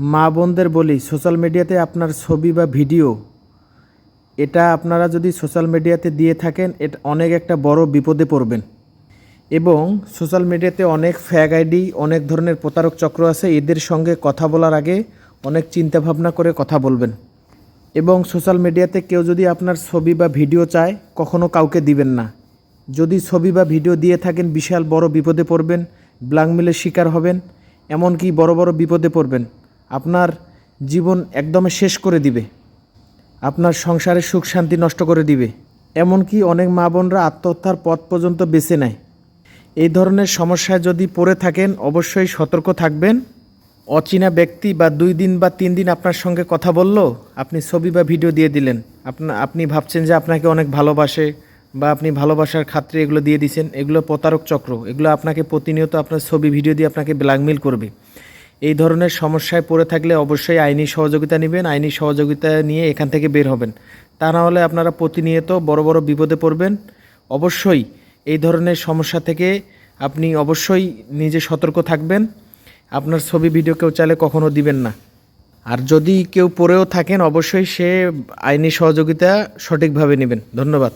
মা বোনদের বলি, সোশ্যাল মিডিয়াতে আপনার ছবি বা ভিডিও এটা আপনারা যদি সোশ্যাল মিডিয়াতে দিয়ে থাকেন, এটা অনেক একটা বড় বিপদে পড়বেন। এবং সোশ্যাল মিডিয়াতে অনেক ফ্যাক আইডি, অনেক ধরনের প্রতারক চক্র আছে। এদের সঙ্গে কথা বলার আগে অনেক চিন্তা ভাবনা করে কথা বলবেন। এবং সোশ্যাল মিডিয়াতে কেউ যদি আপনার ছবি বা ভিডিও চায়, কখনো কাউকে দিবেন না। যদি ছবি বা ভিডিও দিয়ে থাকেন, বিশাল বড় বিপদে পড়বেন, ব্ল্যাকমেলের শিকার হবেন, এমনকি বড় বড় বিপদে পড়বেন। আপনার জীবন একদম শেষ করে দিবে, আপনার সংসারের সুখ শান্তি নষ্ট করে দিবে। এমনকি অনেক মা বোনরা আত্মহত্যার পথ পর্যন্ত বেছে নেয়। এই ধরনের সমস্যায় যদি পড়ে থাকেন, অবশ্যই সতর্ক থাকবেন। অচেনা ব্যক্তি বা 2 দিন বা 3 দিন আপনার সঙ্গে কথা বলল, আপনি ছবি বা ভিডিও দিয়ে দিলেন। আপনি ভাবছেন যে আপনাকে অনেক ভালোবাসে বা আপনি ভালোবাসার খাতিরে এগুলো দিয়ে দিয়েছেন। এগুলো প্রতারক চক্র। এগুলো আপনাকে প্রতিনিয়ত আপনার ছবি ভিডিও দিয়ে আপনাকে ব্ল্যাকমেল করবে। এই ধরনের সমস্যায় পড়ে থাকলে অবশ্যই আইনি সহযোগিতা নেবেন। আইনি সহযোগিতা নিয়ে এখান থেকে বের হবেন। তা না হলে আপনারা প্রতিনিয়ত বড় বড় বিপদে পড়বেন। অবশ্যই এই ধরনের সমস্যা থেকে আপনি অবশ্যই নিজে সতর্ক থাকবেন। আপনার ছবি ভিডিও কেউ চাইলে কখনো দিবেন না। আর যদি কেউ পড়েও থাকেন, অবশ্যই সে আইনি সহযোগিতা সঠিকভাবে নেবেন। ধন্যবাদ।